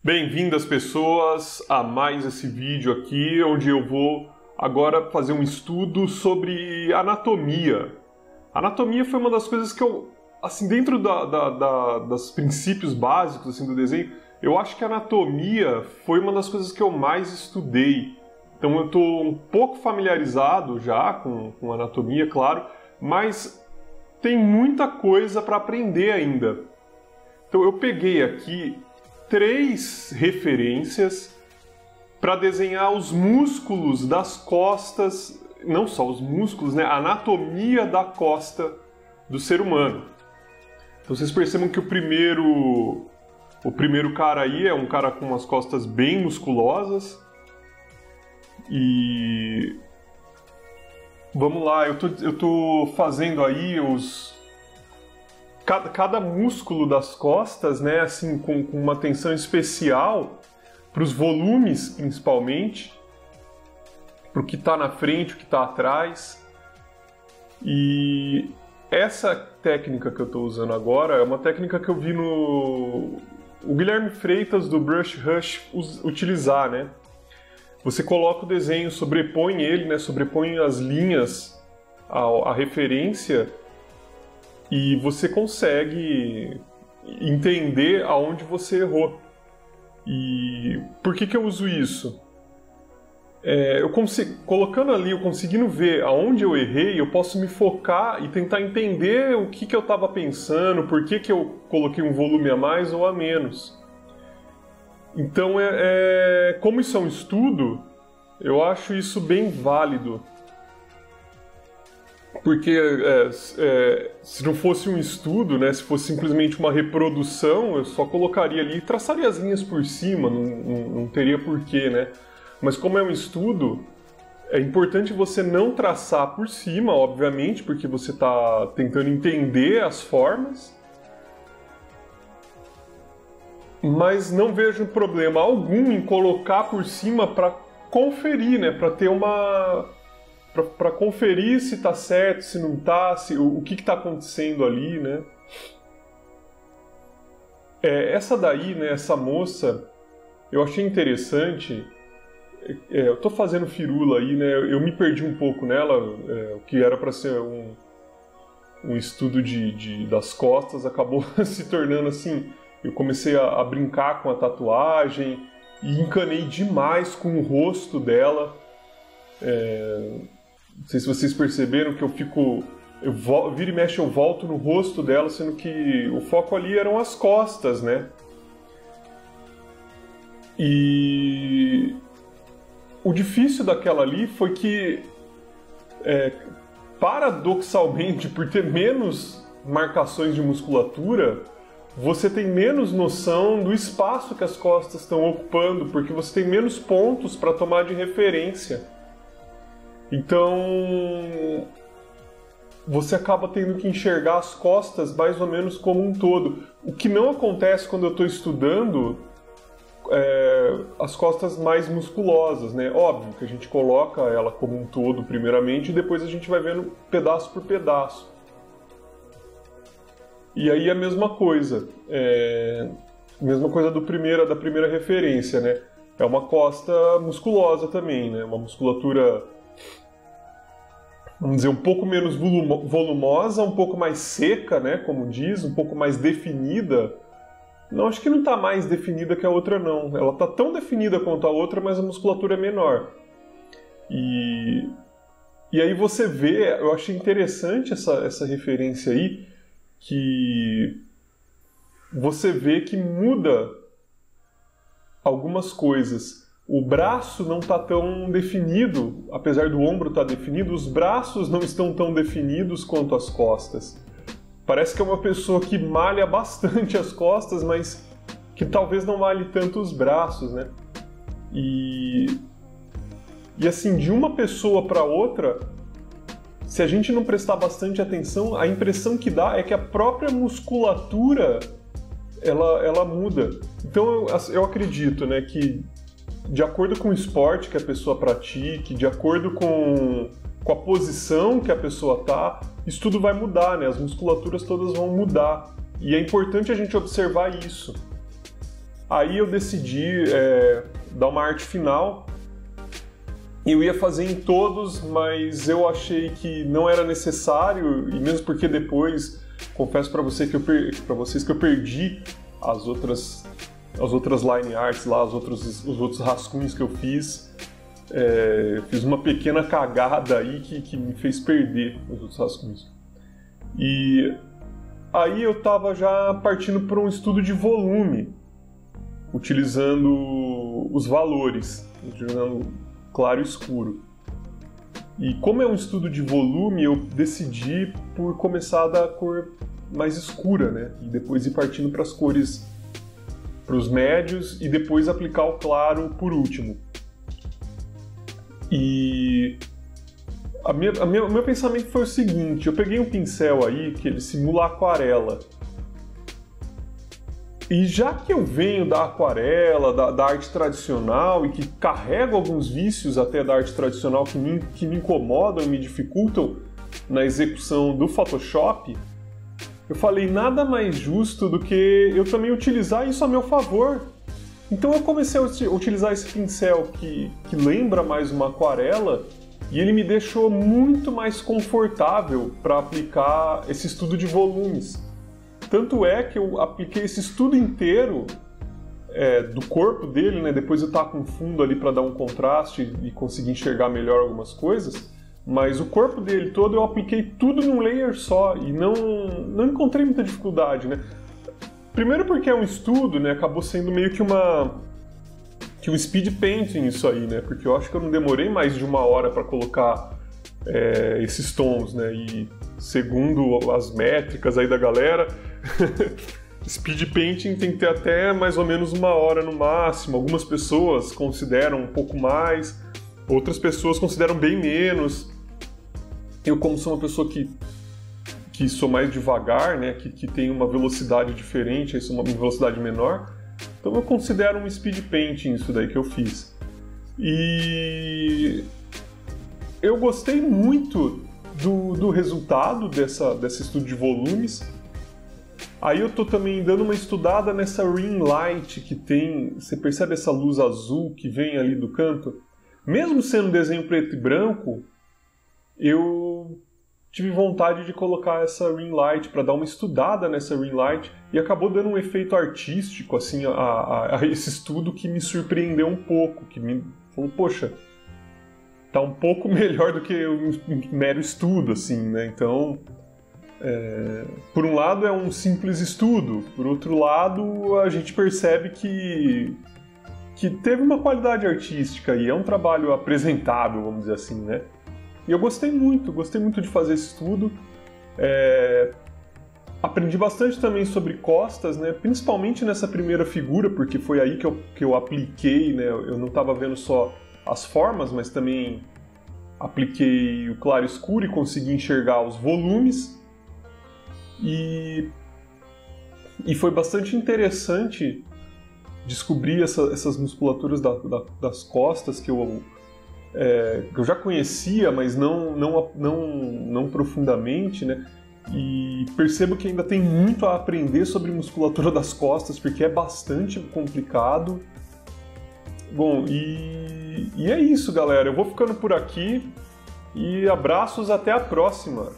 Bem-vindas, pessoas, a mais esse vídeo aqui, onde eu vou agora fazer um estudo sobre anatomia. Anatomia foi uma das coisas que eu, assim, dentro dos princípios básicos assim, do desenho, eu acho que a anatomia foi uma das coisas que eu mais estudei. Então eu estou um pouco familiarizado já com anatomia, claro, mas tem muita coisa para aprender ainda. Então eu peguei aqui 3 referências para desenhar os músculos das costas, não só os músculos, né? A anatomia da costa do ser humano. Então vocês percebam que o primeiro cara aí é um cara com umas costas bem musculosas. E vamos lá, eu tô fazendo aí cada músculo das costas, né, assim, com uma atenção especial para os volumes, principalmente, para o que está na frente, o que está atrás. E essa técnica que eu estou usando agora é uma técnica que eu vi o Guilherme Freitas, do Brush Rush, utilizar, né? Você coloca o desenho, sobrepõe ele, né, sobrepõe as linhas, a referência, e você consegue entender aonde você errou. E por que eu uso isso? Colocando ali, eu conseguindo ver aonde eu errei, eu posso me focar e tentar entender o que eu estava pensando, por que eu coloquei um volume a mais ou a menos. Então, como isso é um estudo, eu acho isso bem válido. Porque se não fosse um estudo, né, se fosse simplesmente uma reprodução, eu só colocaria ali e traçaria as linhas por cima, não teria porquê, né? Mas como é um estudo, é importante você não traçar por cima, obviamente, porque você está tentando entender as formas, mas não vejo problema algum em colocar por cima para conferir, né, para ter para conferir se está certo, se não está, o que está acontecendo ali, né? Essa daí, né, essa moça, eu achei interessante. Eu estou fazendo firula aí, né? Eu me perdi um pouco nela, o que era para ser um estudo das costas acabou se tornando assim. Eu comecei a brincar com a tatuagem e encanei demais com o rosto dela. Não sei se vocês perceberam que vira e mexe eu volto no rosto dela, sendo que o foco ali eram as costas, né? E o difícil daquela ali foi que, paradoxalmente, por ter menos marcações de musculatura, você tem menos noção do espaço que as costas estão ocupando, porque você tem menos pontos para tomar de referência. Então, você acaba tendo que enxergar as costas mais ou menos como um todo. O que não acontece quando eu estou estudando as costas mais musculosas, né? Óbvio que a gente coloca ela como um todo primeiramente e depois a gente vai vendo pedaço por pedaço. E aí a mesma coisa da primeira referência, né? É uma costa musculosa também, né? Uma musculatura, vamos dizer, um pouco menos volumosa, um pouco mais seca, né? Como diz, um pouco mais definida. Não, acho que não está mais definida que a outra, não. Ela está tão definida quanto a outra, mas a musculatura é menor. E aí você vê, eu achei interessante essa referência aí, que você vê que muda algumas coisas. O braço não está tão definido, apesar do ombro estar definido, os braços não estão tão definidos quanto as costas. Parece que é uma pessoa que malha bastante as costas, mas que talvez não malhe tanto os braços, né? E assim, de uma pessoa para outra, se a gente não prestar bastante atenção, a impressão que dá é que a própria musculatura ela muda. Então eu acredito, né, que de acordo com o esporte que a pessoa pratique, de acordo com a posição que a pessoa está, isso tudo vai mudar, né? As musculaturas todas vão mudar. E é importante a gente observar isso. Aí eu decidi dar uma arte final. Eu ia fazer em todos, mas eu achei que não era necessário, e mesmo porque depois, confesso para vocês que eu perdi as outras line arts lá, os outros rascunhos que eu fiz. Fiz uma pequena cagada aí que me fez perder os outros rascunhos. E aí eu estava já partindo para um estudo de volume, utilizando os valores, utilizando claro e escuro. E como é um estudo de volume, eu decidi por começar da cor mais escura, né? E depois ir partindo para as cores, para os médios, e depois aplicar o claro por último. E o meu pensamento foi o seguinte: eu peguei um pincel aí que ele simula aquarela. E já que eu venho da aquarela, da arte tradicional, e que carrego alguns vícios até da arte tradicional que me incomodam e me dificultam na execução do Photoshop, eu falei, nada mais justo do que eu também utilizar isso a meu favor. Então eu comecei a utilizar esse pincel que lembra mais uma aquarela, e ele me deixou muito mais confortável para aplicar esse estudo de volumes. Tanto é que eu apliquei esse estudo inteiro do corpo dele, né? Depois eu tava com fundo ali para dar um contraste e conseguir enxergar melhor algumas coisas, mas o corpo dele todo eu apliquei tudo num layer só e não encontrei muita dificuldade, né? Primeiro porque é um estudo, né? Acabou sendo meio que um speed painting isso aí, né? Porque eu acho que eu não demorei mais de 1 hora para colocar esses tons, né? E segundo as métricas aí da galera, speed painting tem que ter até mais ou menos 1 hora no máximo. Algumas pessoas consideram um pouco mais, outras pessoas consideram bem menos. Eu, como sou uma pessoa que sou mais devagar, né? Que tem uma velocidade diferente, uma velocidade menor, então eu considero um speed painting isso daí que eu fiz. E eu gostei muito do resultado desse estudo de volumes. Aí eu tô também dando uma estudada nessa ring light que tem, você percebe essa luz azul que vem ali do canto? Mesmo sendo um desenho preto e branco, eu tive vontade de colocar essa ring light para dar uma estudada nessa ring light, e acabou dando um efeito artístico assim a esse estudo que me surpreendeu um pouco, que me falou, poxa, tá um pouco melhor do que um mero estudo, assim, né? Então, por um lado é um simples estudo, por outro lado a gente percebe que teve uma qualidade artística e é um trabalho apresentável, vamos dizer assim, né? E eu gostei muito de fazer esse estudo. Aprendi bastante também sobre costas, né? Principalmente nessa primeira figura, porque foi aí que eu apliquei, né? Eu não estava vendo só as formas, mas também apliquei o claro e escuro e consegui enxergar os volumes. E foi bastante interessante descobrir essas musculaturas das costas que eu já conhecia, mas não profundamente, né? E percebo que ainda tem muito a aprender sobre musculatura das costas, porque é bastante complicado. Bom, e é isso, galera. Eu vou ficando por aqui e abraços, até a próxima!